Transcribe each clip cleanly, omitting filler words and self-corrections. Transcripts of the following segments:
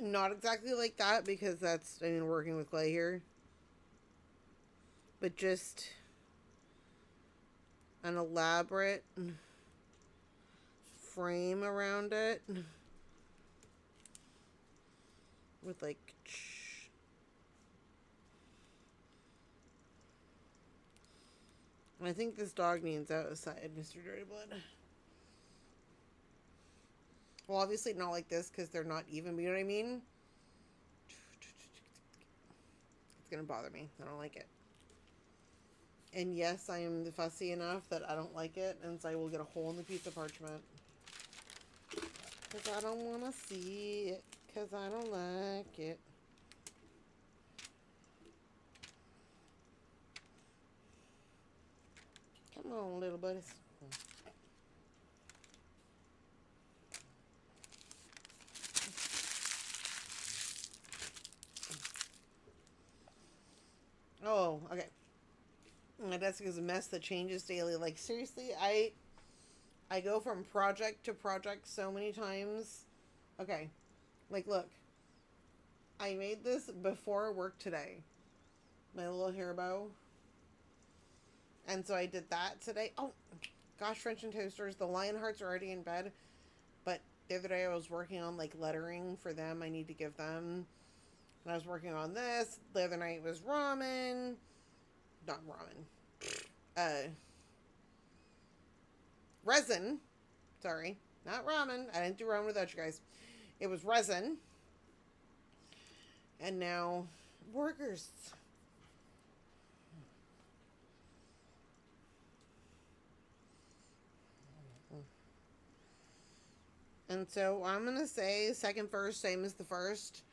Not exactly like that because that's, I mean, working with clay here. But just an elaborate frame around it with like. I think this dog needs outside, Mr. Dirty Blood. Well, obviously not like this because they're not even, but you know what I mean? It's gonna bother me. I don't like it. And yes, I am fussy enough that I don't like it, and so I will get a hole in the piece of parchment. Because I don't want to see it. Because I don't like it. Come on, little buddies. Oh, okay. My desk is a mess that changes daily. Like, seriously, I go from project to project so many times. Okay. Like, look. I made this before work today. My little hair bow. And so I did that today. Oh, gosh, French and Toasters. The lion hearts are already in bed. But the other day I was working on like lettering for them. I need to give them. And I was working on this. The other night was ramen. Not ramen. Uh, Resin. Sorry. Not ramen. I didn't do ramen without you guys. It was resin. And now burgers. And so I'm going to say second first, same as the first.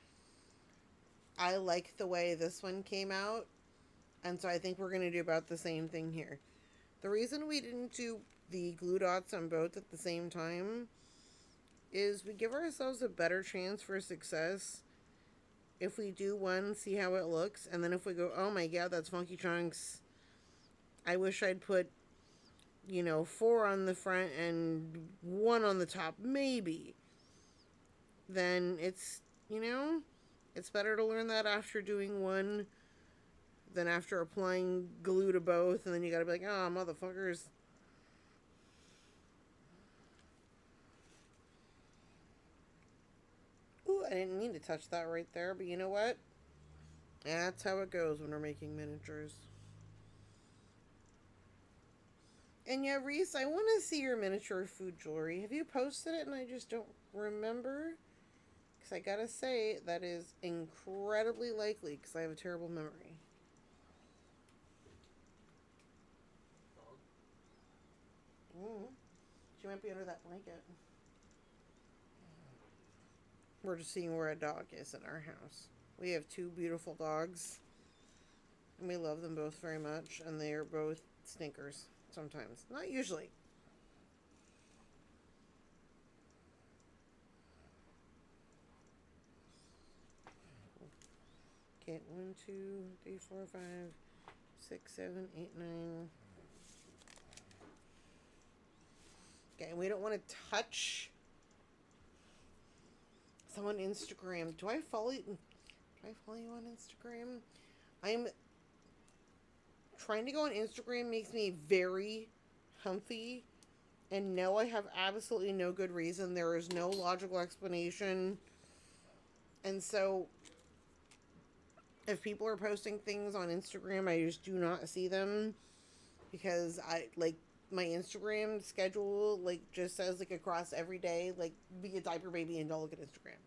I like the way this one came out. And so I think we're going to do about the same thing here. The reason we didn't do the glue dots on both at the same time is we give ourselves a better chance for success if we do one, see how it looks, and then if we go, oh my god, that's Funky Chunks. I wish I'd put, four on the front and one on the top, maybe. Then it's better to learn that after doing one than after applying glue to both, and then you gotta be like, oh, motherfuckers. Ooh, I didn't mean to touch that right there, but you know what? That's how it goes when we're making miniatures. And yeah, Reese, I want to see your miniature food jewelry. Have you posted it and I just don't remember? Because I gotta say, that is incredibly likely because I have a terrible memory. Mm. She might be under that blanket. We're just seeing where a dog is in our house. We have two beautiful dogs, and we love them both very much, and they are both stinkers sometimes. Not usually. Okay, 1, 2, 3, 4, 5, 6, 7, 8, 9. Okay, we don't want to touch someone on Instagram. Do I follow you? Do I follow you on Instagram? I'm trying to go on Instagram makes me very humpy. And no, I have absolutely no good reason. There is no logical explanation. And so, if people are posting things on Instagram, I just do not see them because I like my Instagram schedule like just says like across every day like be a diaper baby and don't look at Instagram.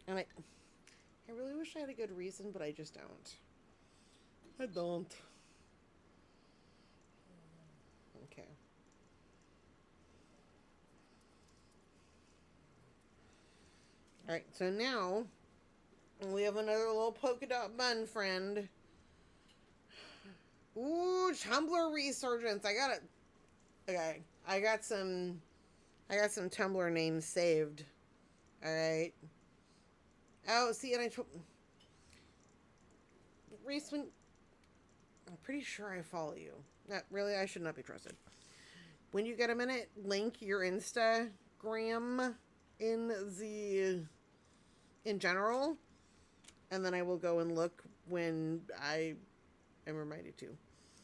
And I really wish I had a good reason, but I just don't. I don't. Okay. All right. So now we have another little polka dot bun friend. Ooh, Tumblr resurgence. I got it. Okay. I got some Tumblr names saved. All right. Oh, see, and Reese, when I'm pretty sure I follow you. Not really. I should not be trusted. When you get a minute, link your Instagram in the in general, and then I will go and look when I am reminded to.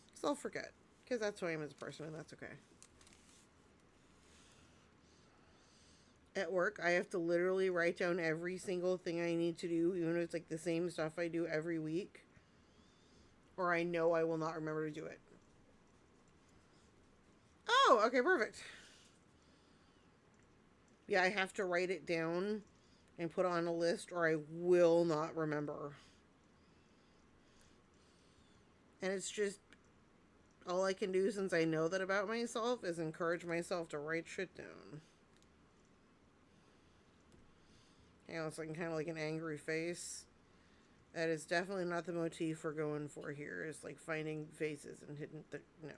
Because I'll forget. Because that's who I am as a person, and that's okay. At work, I have to literally write down every single thing I need to do, even if it's like the same stuff I do every week, or I know I will not remember to do it. Oh, okay, perfect. Yeah, I have to write it down and put on a list, or I will not remember. And it's just all I can do, since I know that about myself, is encourage myself to write shit down. You know, it's like kind of like an angry face. That is definitely not the motif we're going for here. Is like finding faces and hidden. No.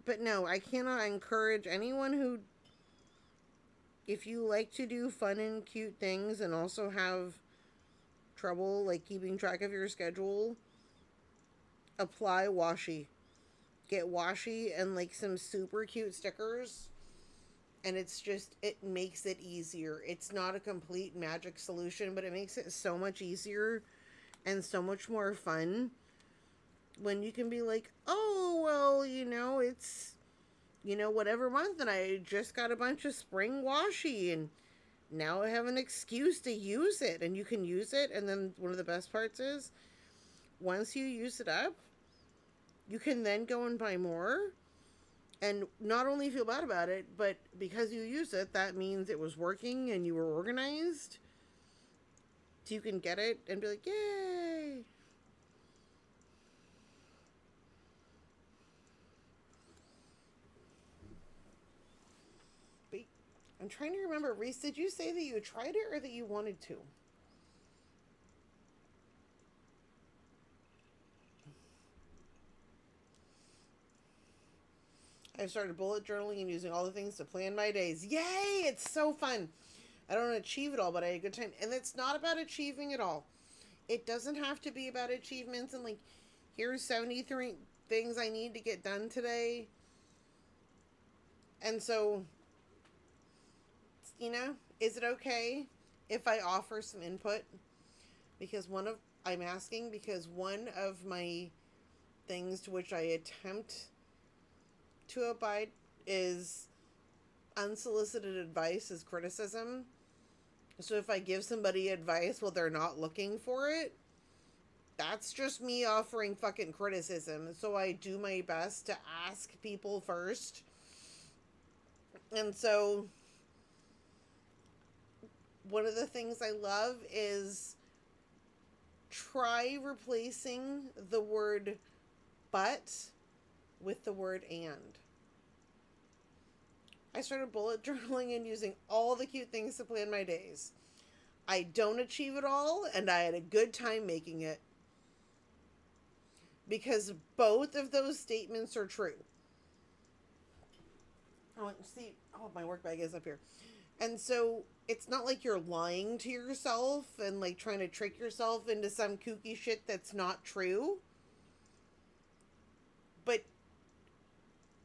But no, I cannot encourage anyone who, if you like to do fun and cute things and also have trouble like keeping track of your schedule, apply washi. Get washi and like some super cute stickers, and it's just, it makes it easier. It's not a complete magic solution, but it makes it so much easier and so much more fun when you can be like, oh, well, it's, whatever month, and I just got a bunch of spring washi, and now I have an excuse to use it, and you can use it. And then one of the best parts is, once you use it up, you can then go and buy more, and not only feel bad about it, but because you use it, that means it was working and you were organized. So you can get it and be like, yay! But I'm trying to remember, Reese, did you say that you tried it or that you wanted to? I've started bullet journaling and using all the things to plan my days. Yay! It's so fun. I don't achieve it all, but I had a good time. And it's not about achieving it all. It doesn't have to be about achievements and like, here's 73 things I need to get done today. And so, is it okay if I offer some input? Because I'm asking because one of my things to which I attempt to abide is unsolicited advice is criticism. So if I give somebody advice while they're not looking for it, that's just me offering fucking criticism. So I do my best to ask people first. And so one of the things I love is try replacing the word but with the word and. I started bullet journaling and using all the cute things to plan my days. I don't achieve it all, and I had a good time making it. Because both of those statements are true. Oh, see, my work bag is up here. And so it's not like you're lying to yourself and like trying to trick yourself into some kooky shit that's not true. But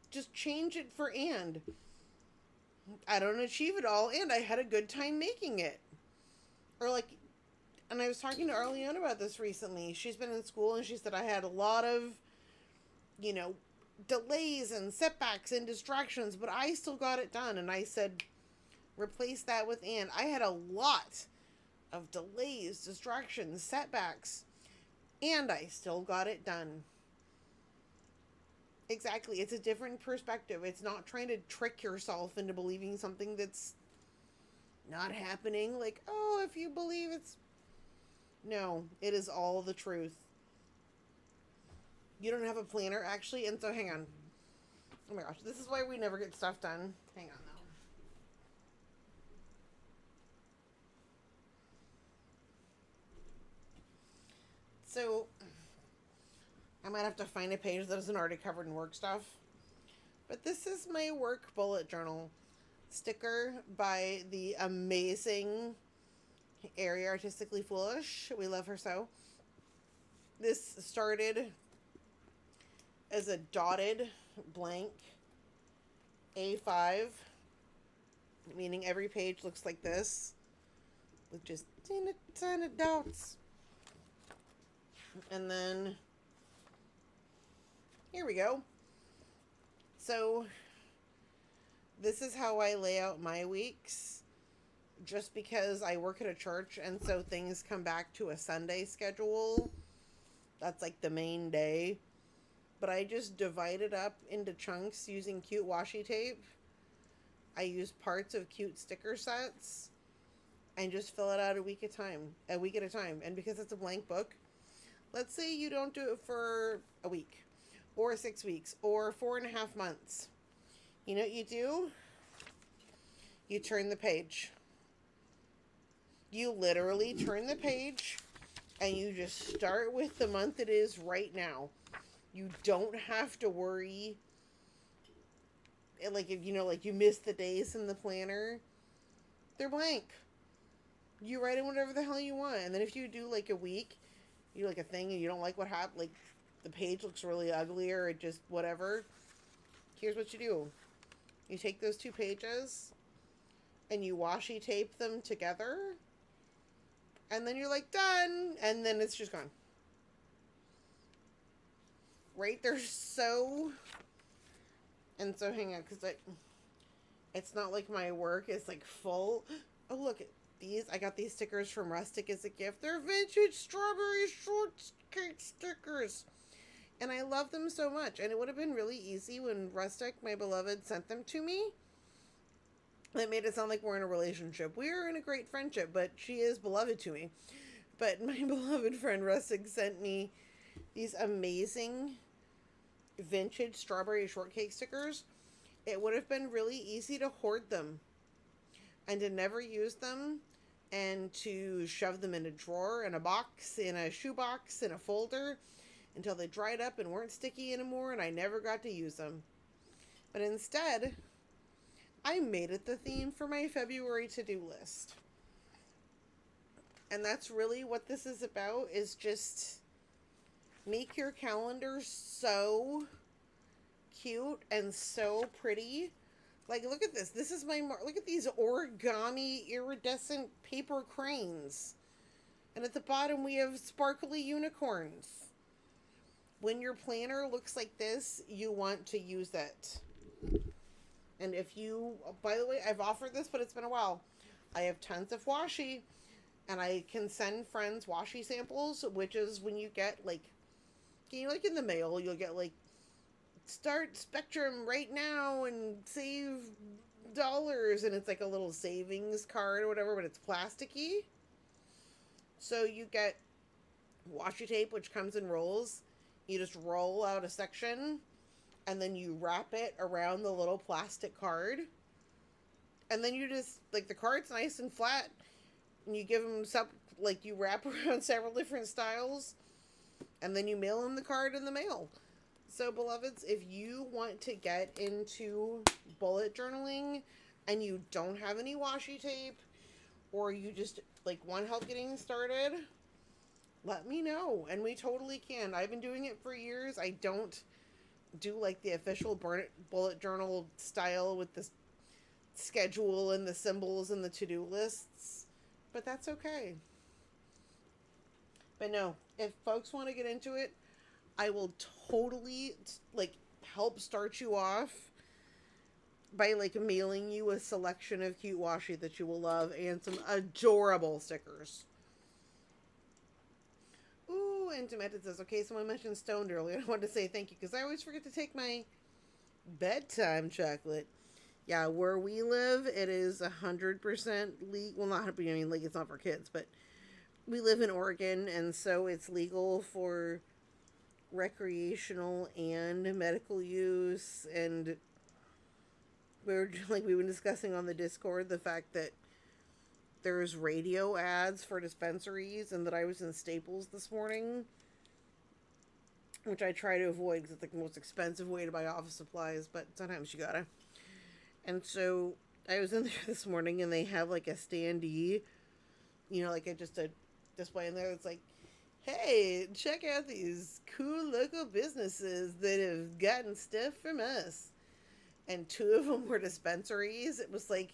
just change it for and. I don't achieve it all, and I had a good time making it. Or like, and I was talking to Arleon about this recently. She's been in school, and she said I had a lot of, delays and setbacks and distractions, but I still got it done. And I said, replace that with and. I had a lot of delays, distractions, setbacks, and I still got it done. Exactly. It's a different perspective. It's not trying to trick yourself into believing something that's not happening. Like, oh, if you believe it's... No, it is all the truth. You don't have a planner, actually, and so hang on. Oh my gosh, this is why we never get stuff done. Hang on, though. So, I might have to find a page that isn't already covered in work stuff. But this is my work bullet journal sticker by the amazing Ari Artistically Foolish. We love her so. This started as a dotted blank A5, meaning every page looks like this, with just teeny tiny dots. And then, here we go. So, this is how I lay out my weeks, just because I work at a church, and so things come back to a Sunday schedule. That's like the main day. But I just divide it up into chunks using cute washi tape. I use parts of cute sticker sets and just fill it out a week at a time. And because it's a blank book, let's say you don't do it for a week or 6 weeks or 4.5 months. You know what you do? You turn the page. You literally turn the page and you just start with the month it is right now. You don't have to worry. Like, if like you miss the days in the planner, they're blank. You write in whatever the hell you want. And then if you do like a week, you do like a thing and you don't like what happened, like the page looks really ugly or it just whatever, here's what you do. You take those 2 pages and you washi tape them together. And then you're like, done. And then it's just gone. Right? They're so... And so, hang on, because it's not like my work is like full. Oh, look at these. I got these stickers from Rustic as a gift. They're vintage strawberry shortcake stickers. And I love them so much. And it would have been really easy when Rustic, my beloved, sent them to me. That made it sound like we're in a relationship. We're in a great friendship, but she is beloved to me. But my beloved friend Rustic sent me these amazing vintage strawberry shortcake stickers. It would have been really easy to hoard them and to never use them and to shove them in a drawer, in a box, in a shoebox, in a folder until they dried up and weren't sticky anymore and I never got to use them. But instead, I made it the theme for my February to-do list. And that's really what this is about, is just make your calendar so cute and so pretty. Like, look at this. This is look at these origami iridescent paper cranes. And at the bottom we have sparkly unicorns. When your planner looks like this, you want to use it. And if you, by the way, I've offered this, but it's been a while. I have tons of washi, and I can send friends washi samples, which is when you get, like, like in the mail, you'll get, like, start Spectrum right now and save dollars, and it's like a little savings card or whatever, but it's plasticky. So you get washi tape, which comes in rolls. You just roll out a section, and then you wrap it around the little plastic card. And then you just, like, the card's nice and flat, and you give them some, like, you wrap around several different styles, and then you mail them the card in the mail. So, beloveds, if you want to get into bullet journaling and you don't have any washi tape, or you just, like, want help getting started, let me know, and we totally can. I've been doing it for years. I don't do, like, the official bullet journal style with the schedule and the symbols and the to-do lists, but that's okay. But no, if folks want to get into it, I will totally, like, help start you off by, like, mailing you a selection of cute washi that you will love and some adorable stickers. Ooh, and Demented says, okay, someone mentioned stoned earlier. I wanted to say thank you because I always forget to take my bedtime chocolate. Yeah, where we live, it is 100% legal. Well, not, I mean, like, it's not for kids, but we live in Oregon, and so it's legal for recreational and medical use. And we've been discussing on the Discord the fact that there's radio ads for dispensaries, and that I was in Staples this morning, which I try to avoid because it's like the most expensive way to buy office supplies, but sometimes you gotta. And so I was in there this morning, and they have, like, a standee, like a display in there. It's like, hey, check out these cool local businesses that have gotten stuff from us. and two of them were dispensaries. It was like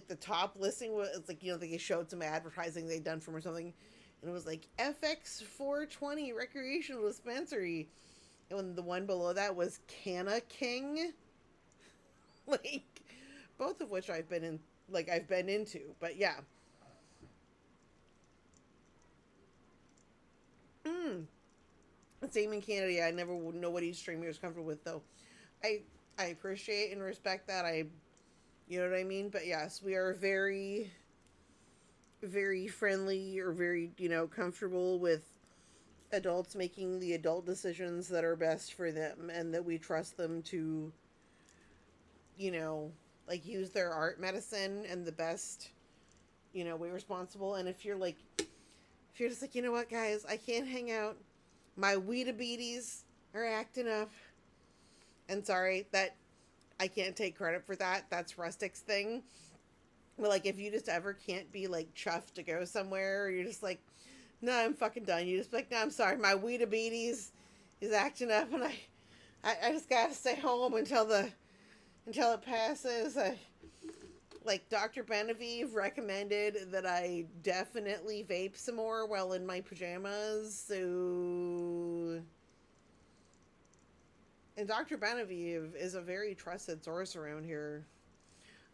the top listing was like, you know, they showed some advertising they'd done from or something, and it was like FX 420 recreational dispensary, and when the one below that was Canna King, like both of which I've been into, but yeah. Mm. Same in Canada. Yeah, I never know what each streamer is comfortable with, though. I I appreciate and respect that. You know what I mean. But yes, we are very very friendly or very comfortable with adults making the adult decisions that are best for them, and that we trust them to you know use their art medicine and the best way responsible. And if you're just like, you know what, guys, I can't hang out, my weedabetes are acting up. And sorry that I can't take credit for that. That's Rustic's thing. But like, if you just ever can't be like chuffed to go somewhere, or you're just like, no, I'm fucking done. You just be like, no, I'm sorry, my weedabetes is acting up, and I just gotta stay home until it passes. Like Dr. Benevieve recommended that I definitely vape some more while in my pajamas. So, and Dr. Benevieve is a very trusted source around here.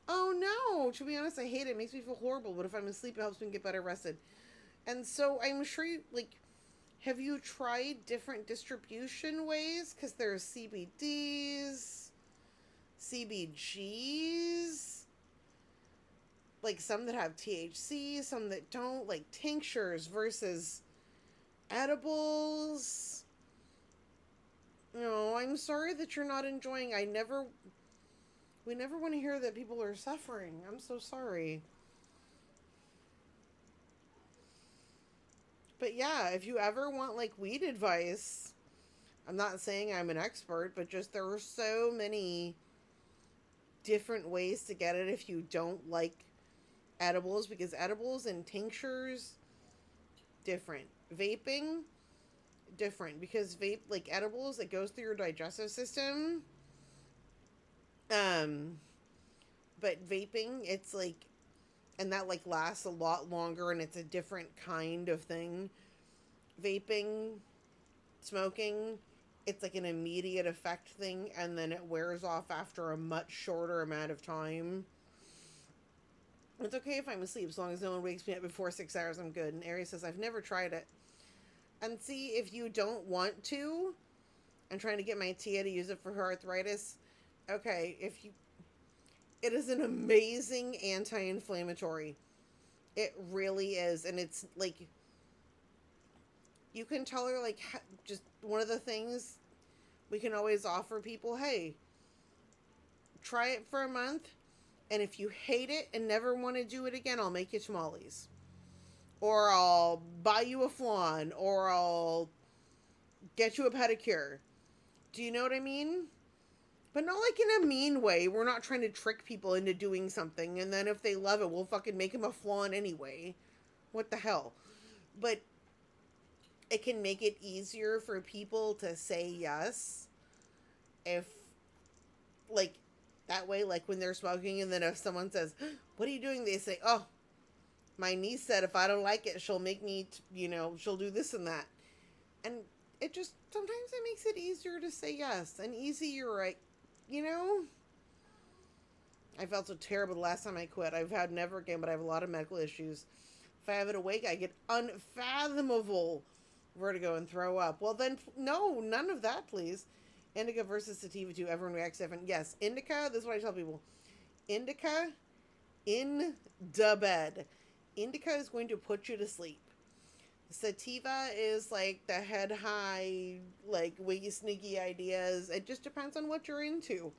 Oh no! To be honest, I hate it. It makes me feel horrible. But if I'm asleep, it helps me get better rested. And so I'm sure have you tried different distribution ways? Because there's CBDs, CBGs, like some that have THC, some that don't, like tinctures versus edibles. No, I'm sorry that you're not enjoying. We never want to hear that people are suffering. I'm so sorry. But yeah, if you ever want like weed advice, I'm not saying I'm an expert, but just there are so many different ways to get it if you don't like edibles, because edibles and tinctures different. Vaping different, because edibles, it goes through your digestive system. Um but vaping, it's like, and that like lasts a lot longer, and it's a different kind of thing. Vaping, smoking, it's like an immediate effect thing, and then it wears off after a much shorter amount of time. It's okay if I'm asleep as long as no one wakes me up before 6 hours. I'm good. And Aries says, I've never tried it. And see, if you don't want to, I'm trying to get my Tia to use it for her arthritis. Okay, if you, it is an amazing anti-inflammatory. It really is. And it's like, you can tell her, like, just one of the things we can always offer people, hey, try it for a month, and if you hate it and never want to do it again, I'll make you tamales. Or I'll buy you a flan, or I'll get you a pedicure. Do you know what I mean? But not like in a mean way. We're not trying to trick people into doing something, and then if they love it, we'll fucking make them a flan anyway. What the hell? But it can make it easier for people to say yes if, like, that way, like when they're smoking, and then if someone says, what are you doing? They say, oh, my niece said if I don't like it, she'll make me, she'll do this and that. And it just, sometimes it makes it easier to say yes. And easier, right? I felt so terrible the last time I quit. I've had never again, but I have a lot of medical issues. If I have it awake, I get unfathomable vertigo and throw up. Well, then, no, none of that, please. Indica versus sativa 2. Everyone reacts different. Yes, indica, this is what I tell people. Indica in the bed. Indica is going to put you to sleep. Sativa is like the head high, like wiggy sneaky ideas. It just depends on what you're into.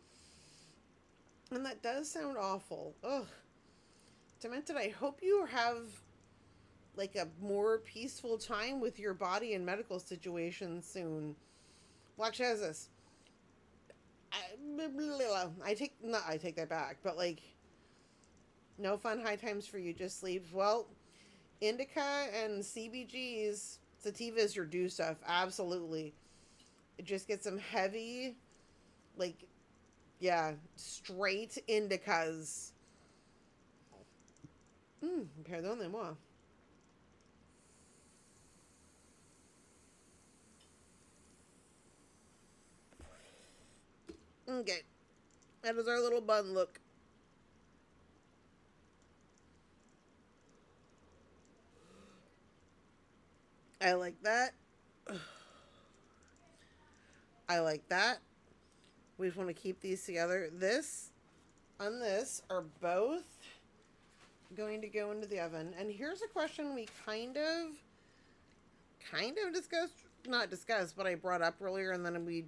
And that does sound awful. Ugh. Demented, I hope you have like a more peaceful time with your body and medical situation soon. Black has this. I take that back, but like, no fun high times for you, just sleep. Well, indica and CBGs, sativa is your do stuff, absolutely. It just gets some heavy, like, Yeah, straight indicas. Perdonnez-moi. Okay, that is our little bun look. I like that. I like that. We just want to keep these together. This and this are both going to go into the oven. And here's a question we kind of discussed, not discussed, but I brought up earlier, and then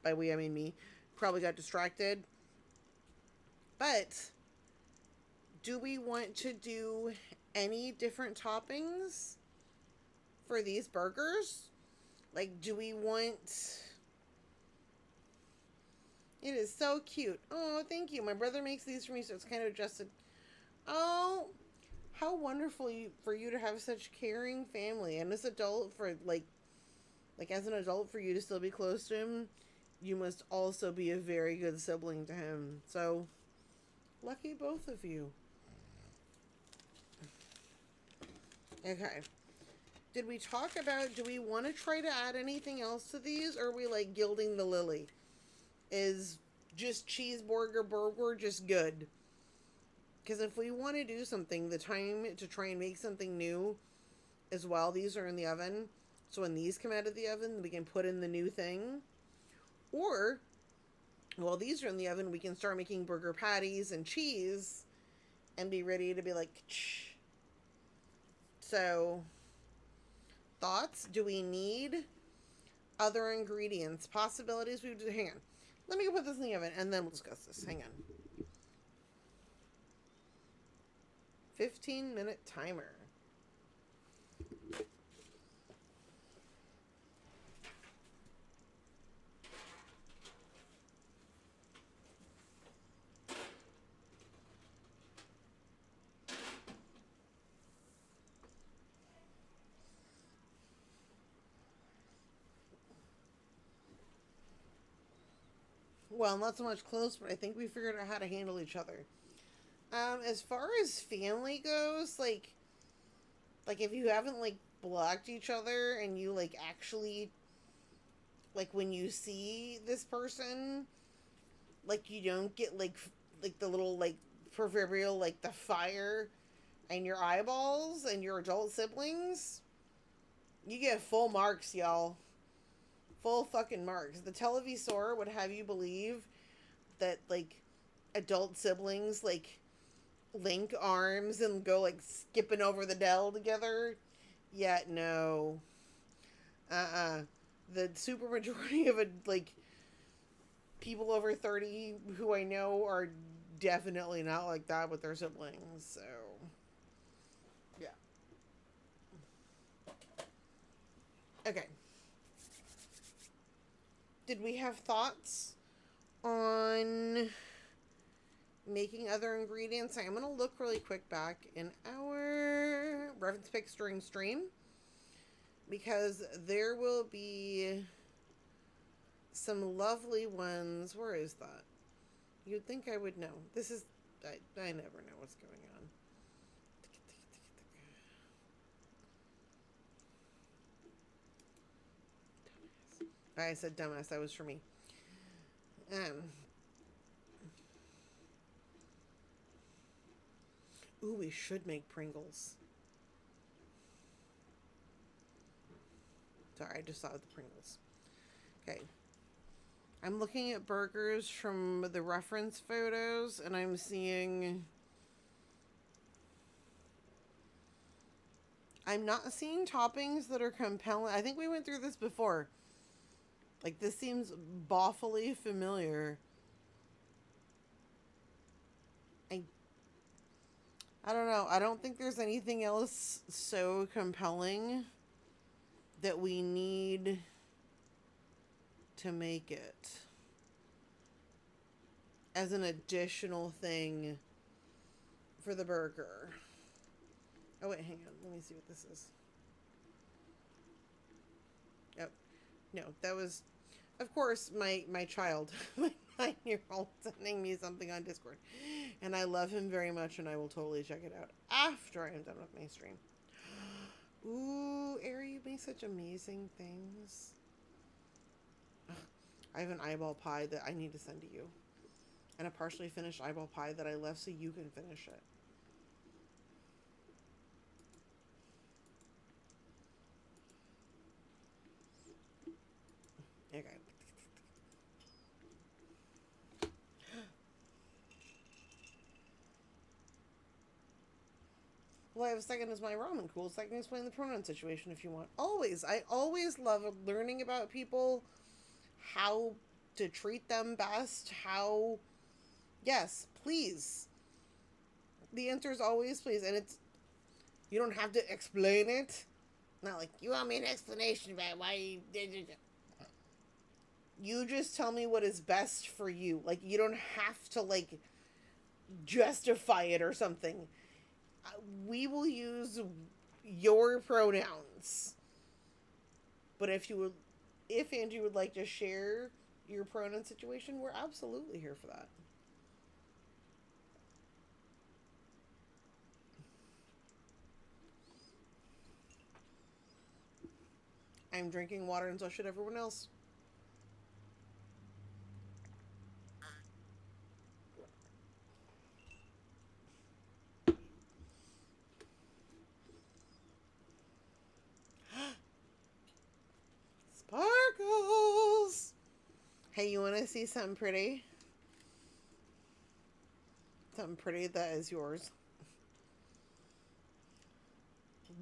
by we I mean me, probably got distracted. But do we want to do any different toppings for these burgers? Like, do we want... It is so cute. Oh, thank you. My brother makes these for me, so it's kind of adjusted. Oh, how wonderful for you to have such caring family. And as adult, like as an adult, for you to still be close to him, you must also be a very good sibling to him. So, lucky both of you. Okay. Did we talk about, do we want to try to add anything else to these, or are we like gilding the lily? Is just cheeseburger burger just good? Because if we want to do something, the time to try and make something new is while these are in the oven. So when these come out of the oven, we can put in the new thing. Or, while these are in the oven, we can start making burger patties and cheese and be ready to be like, Ch. So, thoughts? Do we need other ingredients? Possibilities? Hang on. Let me go put this in the oven and then we'll discuss this. Hang on. 15-minute timer. Well, not so much close, but I think we figured out how to handle each other. As far as family goes, like if you haven't like blocked each other and you like actually like when you see this person, like you don't get like the little like proverbial like the fire in your eyeballs and your adult siblings, you get full marks, y'all. Full fucking marks. The televisor would have you believe that like adult siblings like link arms and go like skipping over the Dell together. Yet no. The super majority of like people over 30 who I know are definitely not like that with their siblings. So yeah. Okay. Did we have thoughts on making other ingredients? I'm going to look really quick back in our reference picks during stream because there will be some lovely ones. Where is that? You'd think I would know. This is, I never know what's going on. I said dumbass. That was for me. Ooh, we should make Pringles. Sorry, I just saw the Pringles. Okay. I'm looking at burgers from the reference photos, and I'm seeing... I'm not seeing toppings that are compelling. I think we went through this before. Like, this seems awfully familiar. I don't know. I don't think there's anything else so compelling that we need to make it as an additional thing for the burger. Oh, wait, hang on. Let me see what this is. Oh, no, that was, of course, my child. 9-year-old sending me something on Discord. And I love him very much, and I will totally check it out after I am done with my stream. Ooh, Ari, you make such amazing things. I have an eyeball pie that I need to send to you. And a partially finished eyeball pie that I left so you can finish it. Okay. Well, I have a second is my ramen cool, so I can explain the pronoun situation if you want. Always. I always love learning about people, how to treat them best, how... Yes, please. The answer is always please, and it's... You don't have to explain it. Not like, you want me an explanation about why you did it. You just tell me what is best for you. Like, you don't have to, like, justify it or something. We will use your pronouns. But if Angie would like to share your pronoun situation, we're absolutely here for that. I'm drinking water, and so should everyone else. Sparkles! Hey, you want to see something pretty? Something pretty that is yours.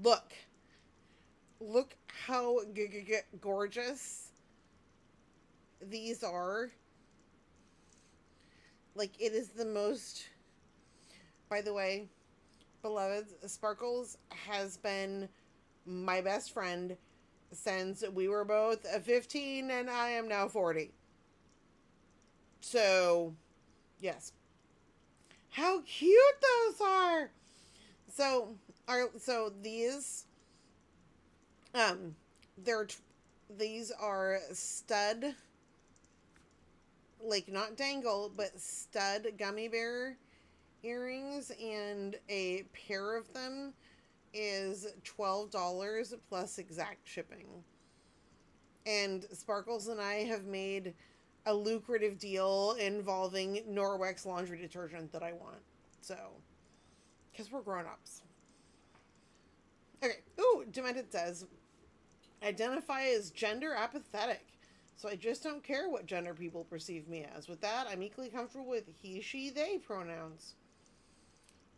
Look. Look how gorgeous these are. Like, it is the most... By the way, beloved, Sparkles has been my best friend since we were both 15 and I am now 40. So, yes. How cute those are! So these, these are stud, like not dangle, but stud gummy bear earrings, and a pair of them is $12 plus exact shipping. And Sparkles and I have made a lucrative deal involving Norwex laundry detergent that I want. So, because we're grown-ups. Okay. Ooh, Demented says, identify as gender apathetic. So I just don't care what gender people perceive me as. With that, I'm equally comfortable with he, she, they pronouns.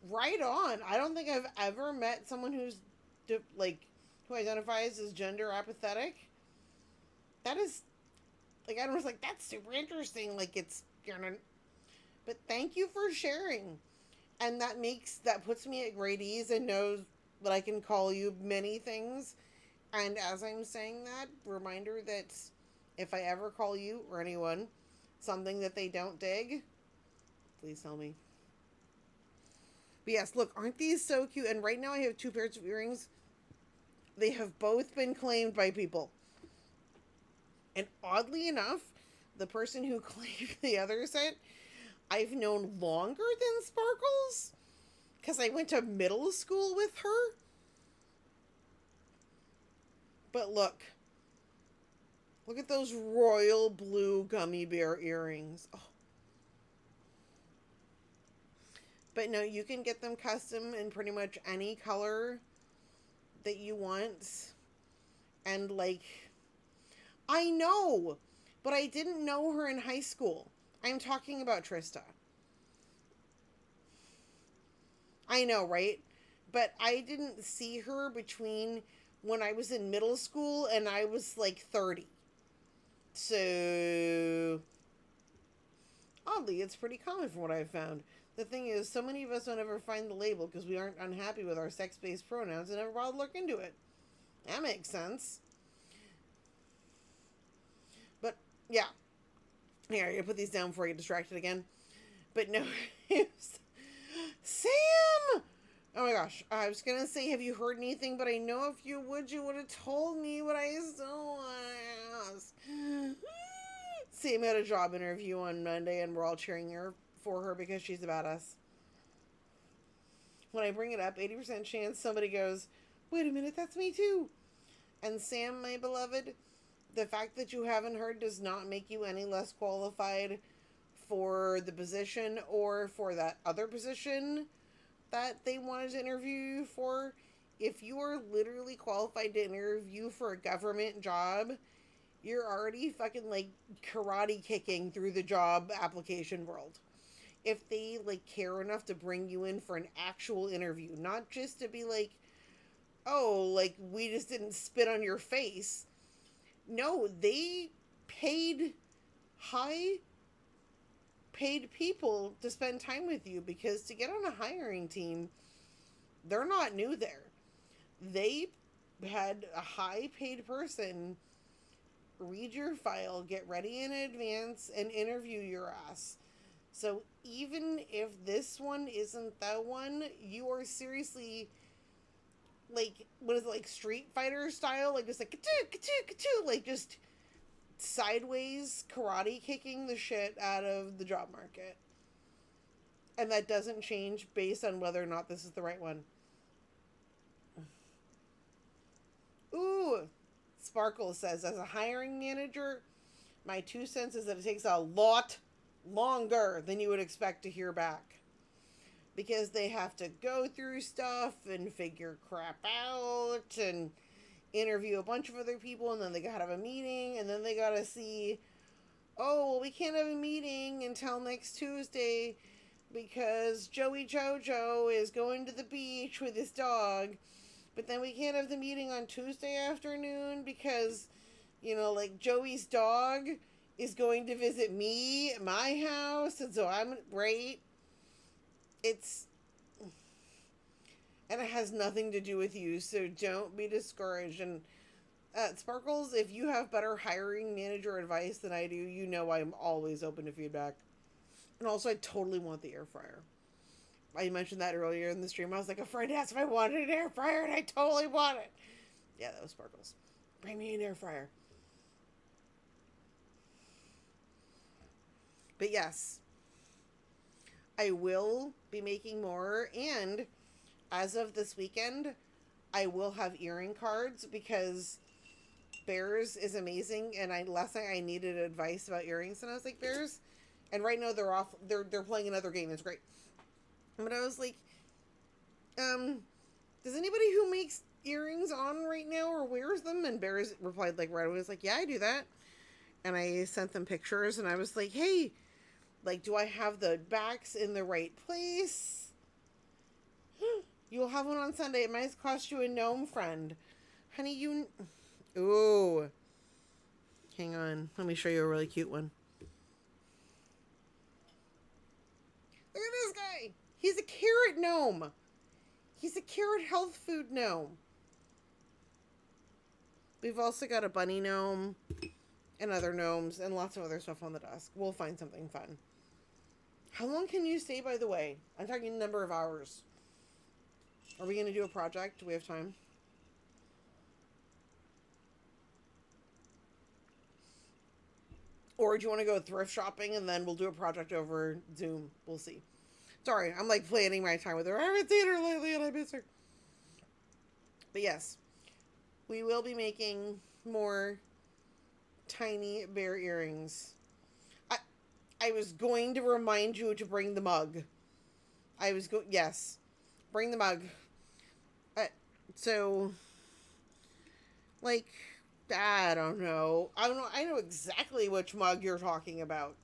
Right on. I don't think I've ever met someone who's, who identifies as gender apathetic. That is, like, I was like, that's super interesting. Like, it's, but thank you for sharing. And that puts me at great ease and knows that I can call you many things. And as I'm saying that, reminder that if I ever call you or anyone something that they don't dig, please tell me. But yes, look, aren't these so cute? And right now I have 2 pairs of earrings. They have both been claimed by people. And oddly enough, the person who claimed the other set, I've known longer than Sparkles. Because I went to middle school with her. But look. Look at those royal blue gummy bear earrings. Oh. But no, you can get them custom in pretty much any color that you want. And like, I know, but I didn't know her in high school. I'm talking about Trista. I know, right? But I didn't see her between when I was in middle school and I was like 30. So, oddly, it's pretty common from what I've found. The thing is, so many of us don't ever find the label because we aren't unhappy with our sex-based pronouns and never bother to look into it. That makes sense. But, yeah. Here, I'm going to put these down before I get distracted again. But no. Sam! Oh my gosh. I was going to say, have you heard anything? But I know if you would have told me, but I still want to ask. Sam had a job interview on Monday, and we're all cheering her for her because she's a badass. When I bring it up, 80% chance somebody goes, wait a minute, that's me too. And Sam, my beloved, the fact that you haven't heard does not make you any less qualified for the position or for that other position that they wanted to interview you for. If you are literally qualified to interview for a government job, you're already fucking like karate kicking through the job application world. If they like care enough to bring you in for an actual interview, not just to be like, oh, like we just didn't spit on your face. No, they paid high paid people to spend time with you, because to get on a hiring team, they're not new there. They had a high paid person read your file, get ready in advance, and interview your ass. So even if this one isn't the one, you are seriously like, what is it, like Street Fighter style? Like just like ka-choo, ka-choo, ka-choo, like just sideways karate kicking the shit out of the job market. And that doesn't change based on whether or not this is the right one. Ooh, Sparkle says, as a hiring manager, my 2 cents is that it takes a lot longer than you would expect to hear back. Because they have to go through stuff and figure crap out and interview a bunch of other people, and then they gotta have a meeting, and then they gotta see, oh, well, we can't have a meeting until next Tuesday because Joey Jojo is going to the beach with his dog. But then we can't have the meeting on Tuesday afternoon because, you know, like Joey's dog is going to visit me at my house. And so I'm, right? It's, and it has nothing to do with you. So don't be discouraged. And Sparkles, if you have better hiring manager advice than I do, you know I'm always open to feedback. And also, I totally want the air fryer. I mentioned that earlier in the stream. I was like, a friend asked if I wanted an air fryer, and I totally want it. Yeah, that was Sparkles. Bring me an air fryer. But yes, I will be making more, and as of this weekend, I will have earring cards because Bears is amazing, and last night I needed advice about earrings, and I was like, Bears, and right now they're off. They're playing another game. It's great. But I was like, does anybody who makes earrings on right now or wears them? And Bears replied like right away. I was like, yeah, I do that. And I sent them pictures, and I was like, hey, like, do I have the backs in the right place? You'll have one on Sunday. It might cost you a gnome friend. Honey, you... Ooh. Hang on. Let me show you a really cute one. Look at this guy. He's a carrot gnome. He's a carrot health food gnome. We've also got a bunny gnome and other gnomes and lots of other stuff on the desk. We'll find something fun. How long can you stay, by the way? I'm talking number of hours. Are we going to do a project? Do we have time? Or do you want to go thrift shopping and then we'll do a project over Zoom? We'll see. Sorry, I'm like planning my time with her. I haven't seen her lately and I miss her. But yes, we will be making more tiny bear earrings. I was going to remind you to bring the mug. Yes, bring the mug. So, like, I don't know. I know exactly which mug you're talking about.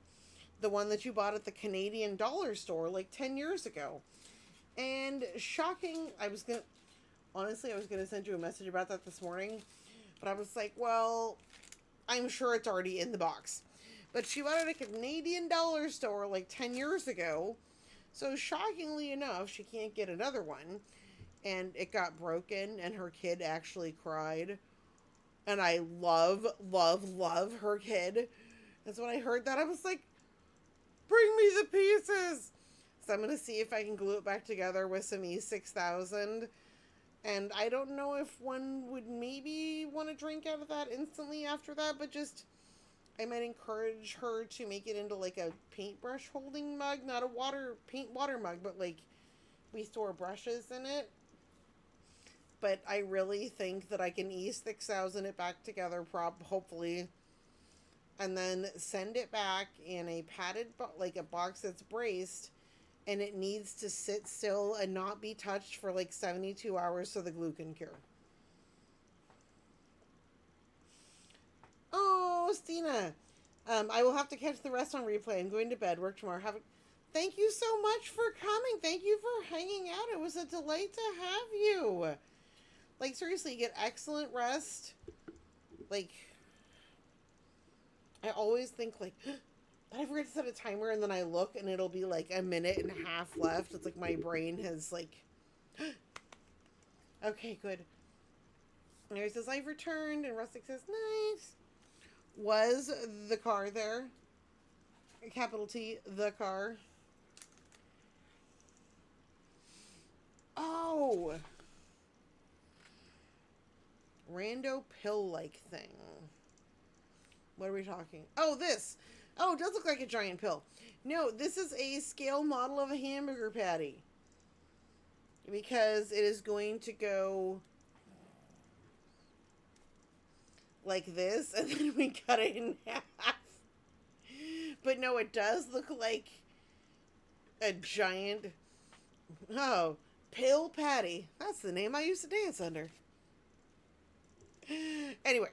The one that you bought at the Canadian dollar store like 10 years ago. And shocking, honestly, I was going to send you a message about that this morning. But I was like, well, I'm sure it's already in the box. But she bought it at a Canadian dollar store like 10 years ago. So shockingly enough, she can't get another one. And it got broken and her kid actually cried. And I love, love, love her kid. And so when I heard that, I was like, bring me the pieces. So I'm going to see if I can glue it back together with some E6000. And I don't know if one would maybe want to drink out of that instantly after that, but just I might encourage her to make it into like a paintbrush holding mug, not a paint water mug, but like we store brushes in it. But I really think that I can E6000 it back together, hopefully, and then send it back in a padded, like a box that's braced, and it needs to sit still and not be touched for like 72 hours so the glue can cure. Oh, Stina. I will have to catch the rest on replay. I'm going to bed. Work tomorrow. Thank you so much for coming. Thank you for hanging out. It was a delight to have you. Like, seriously, get excellent rest. Like, I always think, like, I forget to set a timer, and then I look, and it'll be, like, a minute and a half left. It's like my brain has, like... Okay, good. Mary says, I've returned, and Rustic says, nice. Was the car there? Capital T, the car. Oh! Rando pill-like thing. What are we talking? Oh, this! Oh, it does look like a giant pill. No, this is a scale model of a hamburger patty. Because it is going to go like this, and then we cut it in half. But no, it does look like a giant... Oh, pill patty. That's the name I used to dance under. Anyway.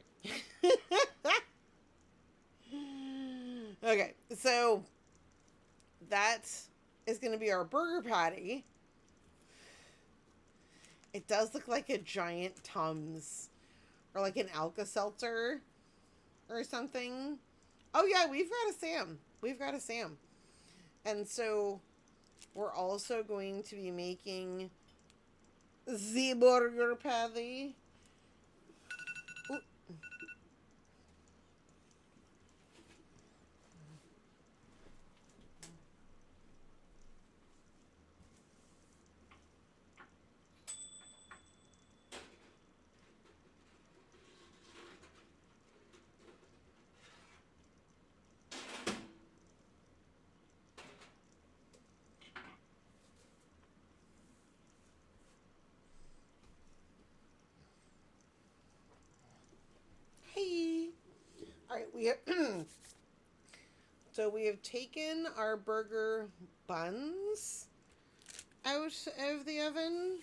Okay, so that is going to be our burger patty. It does look like a giant Tums or like an Alka-Seltzer or something. Oh yeah, we've got a Sam. We've got a Sam. And so we're also going to be making the burger patty. Ooh. Hey. All right, we have so we have taken our burger buns out of the oven,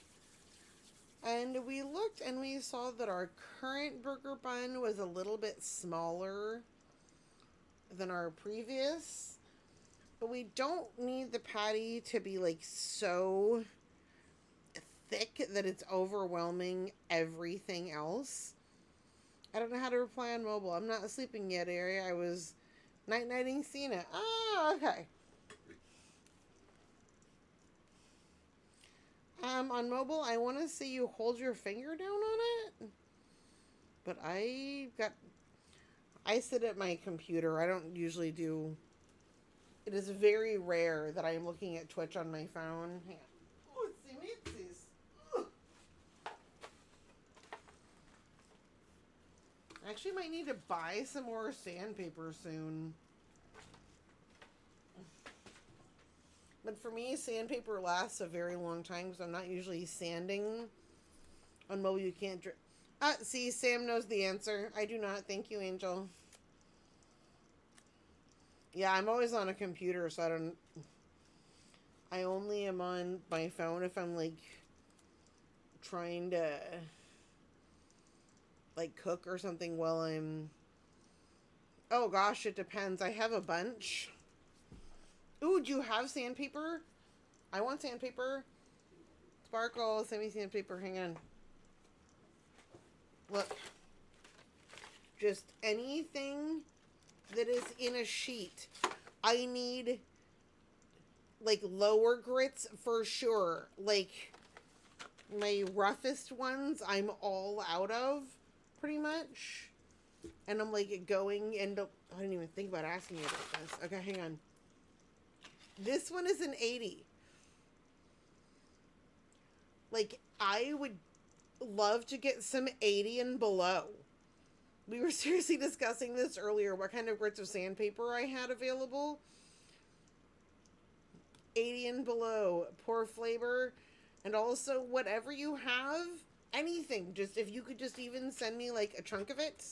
and we looked and we saw that our current burger bun was a little bit smaller than our previous, but we don't need the patty to be like so thick that it's overwhelming everything else. I don't know how to reply on mobile. I'm not sleeping yet, Ari. I was night-nighting Cena. Oh, okay. On mobile, I want to see you hold your finger down on it. But I sit at my computer. I don't usually do... It is very rare that I am looking at Twitch on my phone. Hang on. Oh, it's I actually might need to buy some more sandpaper soon. But for me, sandpaper lasts a very long time because I'm not usually sanding. On mobile, you can't... see, Sam knows the answer. I do not. Thank you, Angel. Yeah, I'm always on a computer, so I don't... I only am on my phone if I'm, like, trying to... like cook or something while I'm... Oh gosh, it depends. I have a bunch. Ooh, do you have sandpaper? I want sandpaper. Sparkle, send me sandpaper. Hang on. Look. Just anything that is in a sheet. I need like lower grits for sure. Like my roughest ones I'm all out of. Pretty much. And I'm like going into... I didn't even think about asking you about this. Okay, hang on. This one is an 80. Like, I would love to get some 80 and below. We were seriously discussing this earlier, what kind of grits of sandpaper I had available. 80 and below, poor flavor, and also whatever you have, anything. Just if you could just even send me like a chunk of it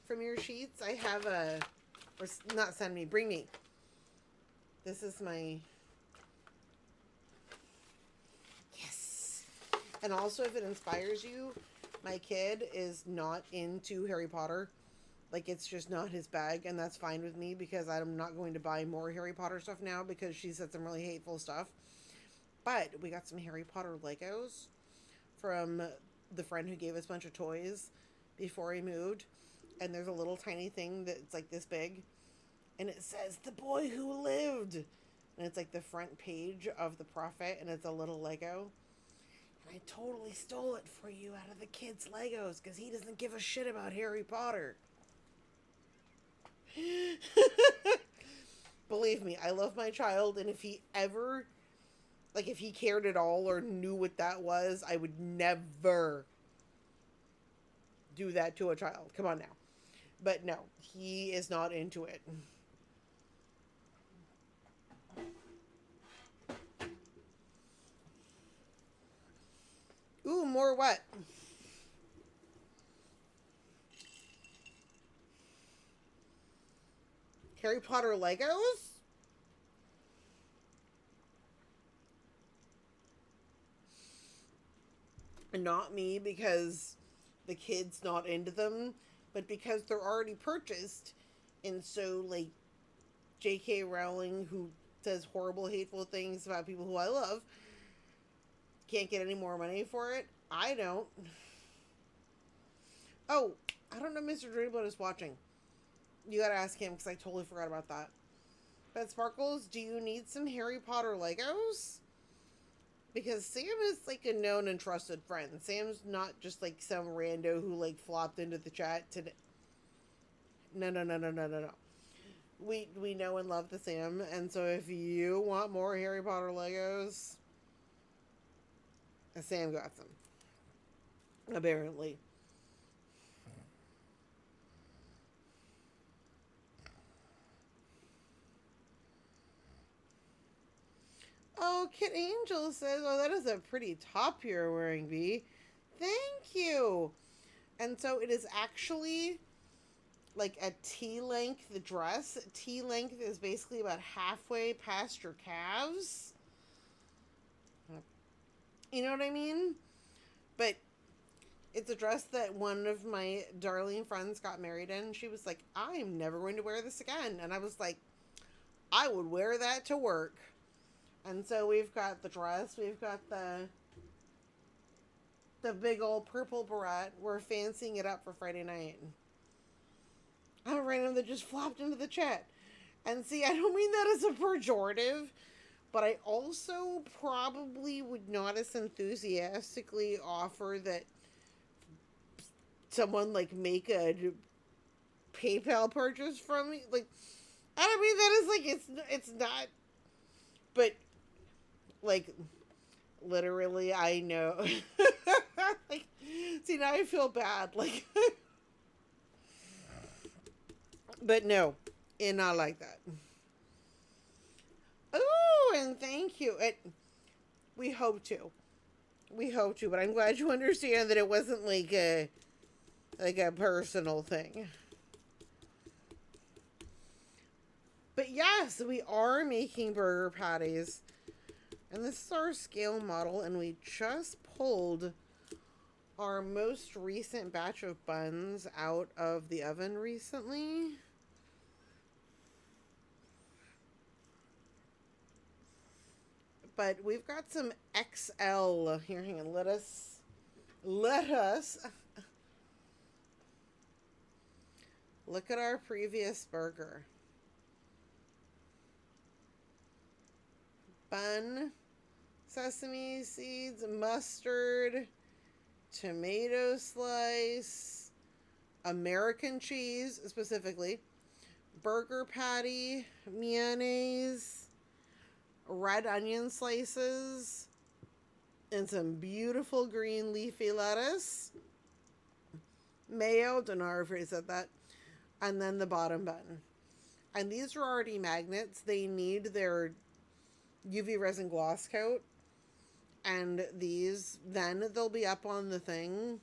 from your sheets. I have a, or not send me, bring me. This is my, yes. And also if it inspires you, my kid is not into Harry Potter. Like, it's just not his bag, and that's fine with me because I'm not going to buy more Harry Potter stuff now because she said some really hateful stuff. But we got some Harry Potter Legos from the friend who gave us a bunch of toys before he moved. And there's a little tiny thing that's like this big. And it says, "The Boy Who Lived." And it's like the front page of the Prophet, and it's a little Lego. And I totally stole it for you out of the kid's Legos because he doesn't give a shit about Harry Potter. Believe me, I love my child, and if he ever, like, if he cared at all or knew what that was, I would never do that to a child. Come on now. But no, he is not into it. Ooh, more what? Harry Potter Legos? Not me, because the kid's not into them, but because they're already purchased. And so, like, J.K. Rowling, who says horrible, hateful things about people who I love, can't get any more money for it. I don't. Oh, I don't know if Mr. Dreamblood is watching. You gotta ask him, because I totally forgot about that. But Sparkles, do you need some Harry Potter Legos? Because Sam is like a known and trusted friend. Sam's not just like some rando who like flopped into the chat today. No, no, no, no, no, no, no. We know and love the Sam, and so if you want more Harry Potter Legos, Sam got some. Apparently. Oh, Kit Angel says, "Oh, that is a pretty top you're wearing, V. Thank you." And so it is actually like a T-length dress. T-length is basically about halfway past your calves. You know what I mean? But it's a dress that one of my darling friends got married in. She was like, "I'm never going to wear this again." And I was like, "I would wear that to work." And so we've got the dress. We've got the big old purple beret. We're fancying it up for Friday night. I'm a random that just flopped into the chat. And see, I don't mean that as a pejorative, but I also probably would not as enthusiastically offer that someone like make a PayPal purchase from me. Like, I don't mean that as like it's not, but like literally, I know. Like, see, now I feel bad. Like, but no, and not like that. Oh, and thank you. We hope to. We hope to, but I'm glad you understand that it wasn't like a personal thing. But yes, we are making burger patties. And this is our scale model, and we just pulled our most recent batch of buns out of the oven recently. But we've got some XL here. Hang on, let us look at our previous burger. Bun, sesame seeds, mustard, tomato slice, American cheese specifically, burger patty, mayonnaise, red onion slices, and some beautiful green leafy lettuce. mayo. Don't know if I said that. And then the bottom button. And these are already magnets. They need their UV resin gloss coat. And these, then they'll be up on the thing.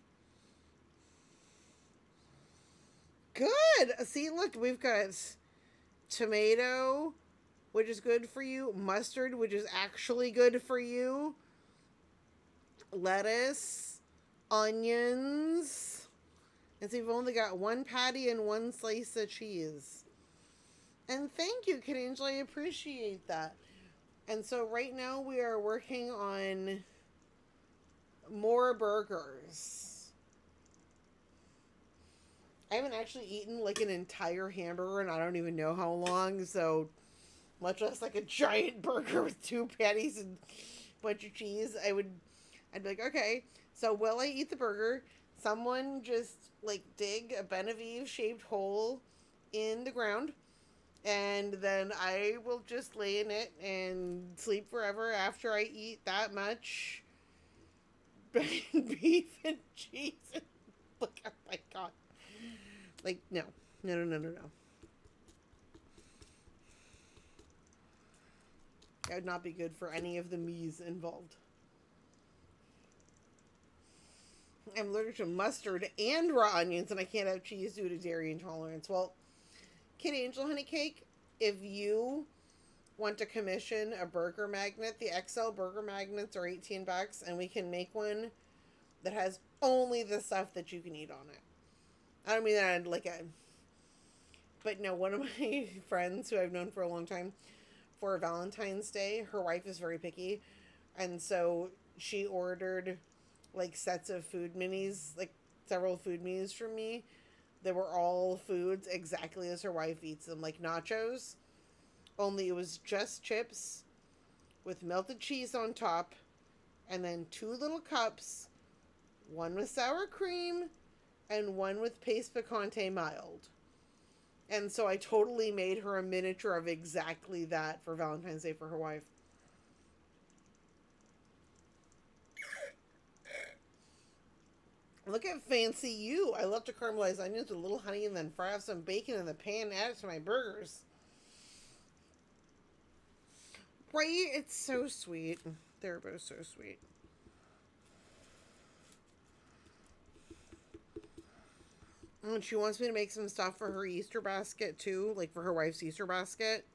Good. See, look, we've got tomato, which is good for you. Mustard, which is actually good for you. Lettuce, onions. And so you've only got one patty and one slice of cheese. And thank you, Kid Angel. I appreciate that. And so right now we are working on more burgers. I haven't actually eaten like an entire hamburger and I don't even know how long, so much less like a giant burger with 2 patties and a bunch of cheese. I'd be like, okay, so while I eat the burger, someone just like dig a Benevieve shaped hole in the ground, and then I will just lay in it and sleep forever after I eat that much beef and cheese. Look, oh my god. Like, no. No. That would not be good for any of the me's involved. I'm allergic to mustard and raw onions, and I can't have cheese due to dairy intolerance. Well, Kid Angel Honey Cake, if you want to commission a burger magnet, the XL burger magnets are $18, and we can make one that has only the stuff that you can eat on it. I don't mean that like a... But no, one of my friends who I've known for a long time, for Valentine's Day, her wife is very picky, and so she ordered like sets of food minis, like several food minis from me. They were all foods exactly as her wife eats them, like nachos, only it was just chips with melted cheese on top, and then 2 little cups, one with sour cream and one with paste picante mild. And so I totally made her a miniature of exactly that for Valentine's Day for her wife. Look at fancy you. I love to caramelize onions with a little honey and then fry off some bacon in the pan and add it to my burgers. Right? It's so sweet. They're both so sweet. And she wants me to make some stuff for her Easter basket too, like for her wife's Easter basket.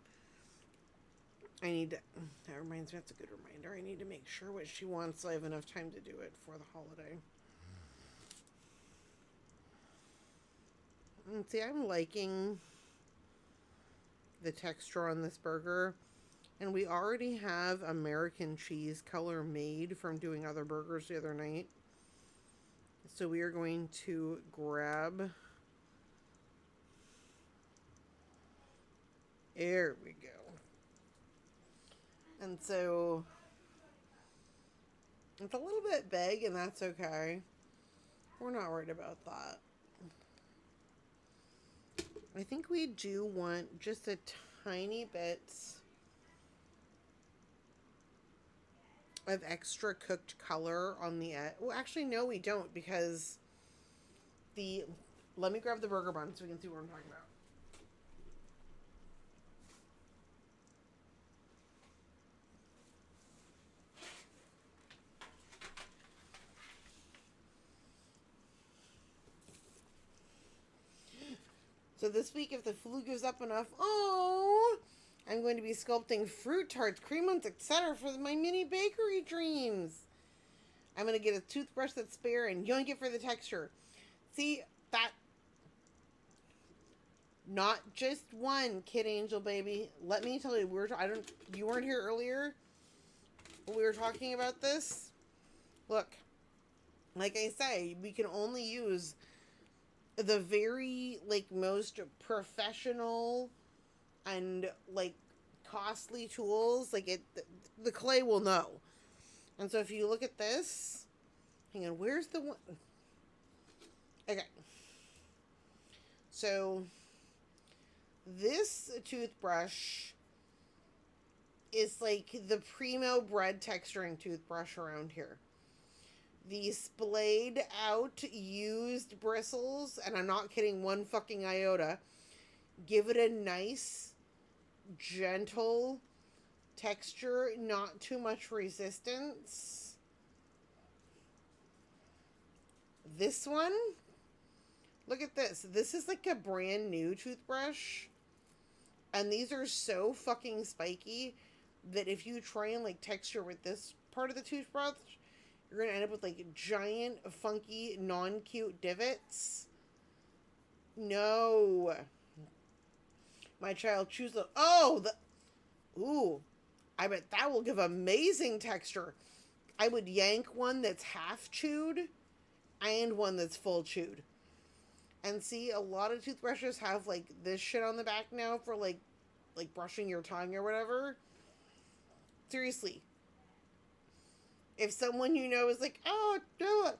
I need to, that reminds me, that's a good reminder. I need to make sure what she wants so I have enough time to do it for the holiday. And see, I'm liking the texture on this burger. And we already have American cheese color made from doing other burgers the other night. So we are going to grab... There we go. And so it's a little bit big, and that's okay. We're not worried about that. I think we do want just a tiny bit of extra cooked color on the edge. Well, actually, no, we don't, because the... Let me grab the burger bun so we can see what I'm talking about. So this week, if the flu gives up enough, I'm going to be sculpting fruit tarts, cream ones, etc. for my mini bakery dreams. I'm going to get a toothbrush that's spare and yoink it for the texture. See, that... Not just one, Kid Angel baby. Let me tell you, you weren't here earlier when we were talking about this. Look, like I say, we can only use the very, like, most professional and, like, costly tools. Like, the clay will know. And so if you look at this, hang on, where's the one? Okay. So this toothbrush is like the primo bread texturing toothbrush around here. The splayed out used bristles, and I'm not kidding one fucking iota, give it a nice, gentle texture, not too much resistance. This one, look at this. This is like a brand new toothbrush. And these are so fucking spiky that if you try and like texture with this part of the toothbrush, you're gonna end up with like giant, funky, non-cute divots. No. My child choose the ooh. I bet that will give amazing texture. I would yank one that's half chewed and one that's full chewed. And see, a lot of toothbrushes have like this shit on the back now for like brushing your tongue or whatever. Seriously. If someone you know is like, oh, do it.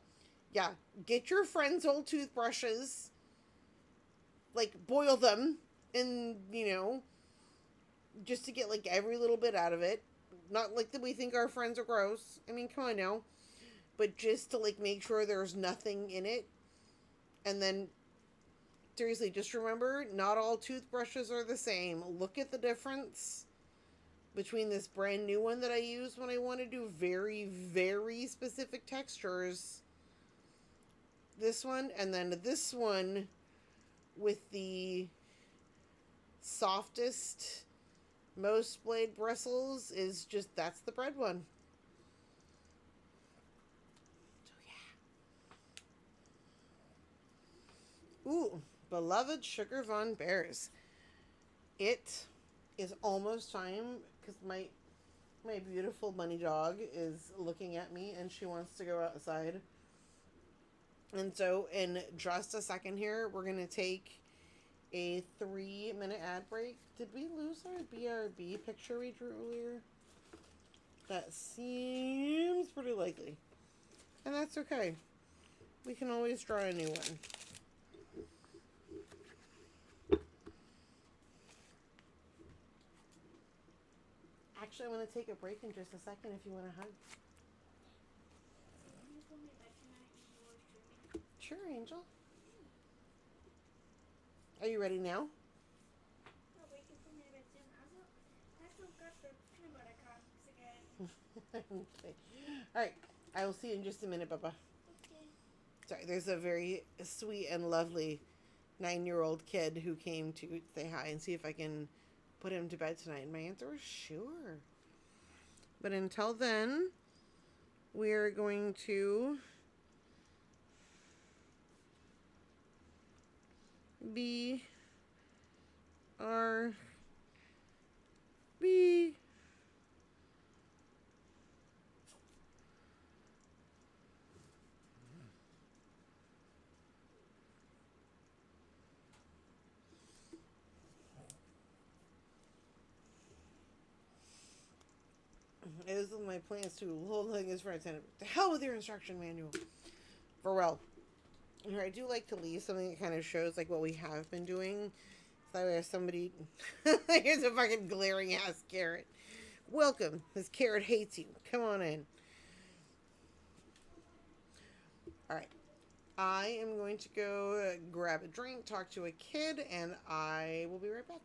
Yeah, get your friend's old toothbrushes, like boil them, and just to get like every little bit out of it. Not like that we think our friends are gross. I mean, come on now. But just to like make sure there's nothing in it. And then seriously, just remember, not all toothbrushes are the same. Look at the difference between this brand new one that I use when I want to do very, very specific textures. This one, and then this one with the softest, most splayed bristles is just, that's the bread one. So yeah. Ooh, beloved Sugar Von Bears. It is almost time because my beautiful bunny dog is looking at me and she wants to go outside. And so in just a second here, we're going to take a 3-minute ad break. Did we lose our BRB picture we drew earlier? That seems pretty likely. And that's okay. We can always draw a new one. Actually, I'm going to take a break in just a second if you want to hug. Sure, Angel. Are you ready now? Okay. Alright. I will see you in just a minute, Bubba. Okay. Sorry, there's a very sweet and lovely 9-year-old kid who came to say hi and see if I can put him to bed tonight. And my answer was sure. But until then, we're going to B R B. It was my plans to hold his friends and the hell with your instruction manual. For real. Here, I do like to leave something that kind of shows like what we have been doing. So that way if somebody here's a fucking glaring ass carrot. Welcome. This carrot hates you. Come on in. Alright. I am going to go grab a drink, talk to a kid, and I will be right back.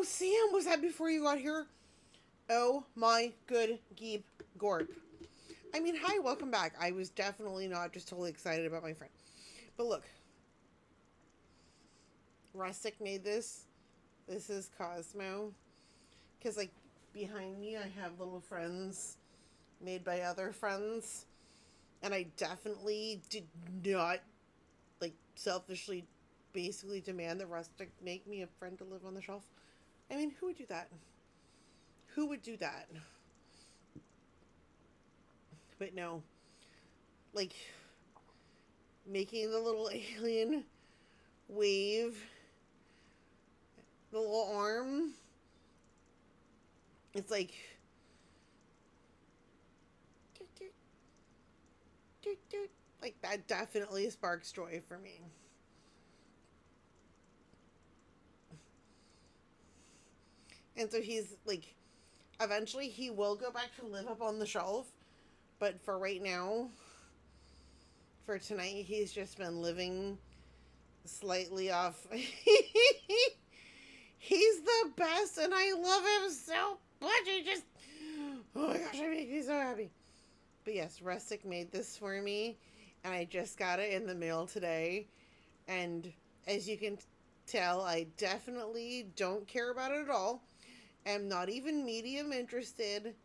Oh, Sam, was that before you got here? Oh my good geeb gorp. I mean, hi, welcome back. I was definitely not just totally excited about my friend. But look, Rustic made this. This is Cosmo. Because, like, behind me, I have little friends made by other friends. And I definitely did not, like, selfishly basically demand that Rustic make me a friend to live on the shelf. I mean, who would do that? Who would do that? But no. Like, making the little alien wave, the little arm. It's like, like that definitely sparks joy for me. And so he's like, eventually he will go back to live up on the shelf, but for right now, for tonight, he's just been living slightly off. He's the best, and I love him so much. He just, oh my gosh, I make me so happy. But yes, Rustic made this for me, and I just got it in the mail today. And as you can tell, I definitely don't care about it at all. Am not even medium interested,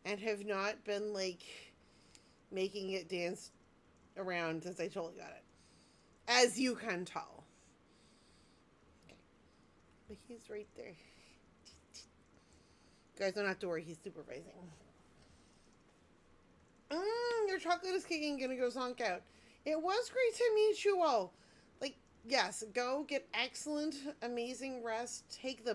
and have not been like making it dance around since I totally got it. As you can tell. Okay. But he's right there. Guys, don't have to worry, he's supervising. Your chocolate is kicking, gonna go zonk out. It was great to meet you all. Like, yes, go get excellent, amazing rest. Take the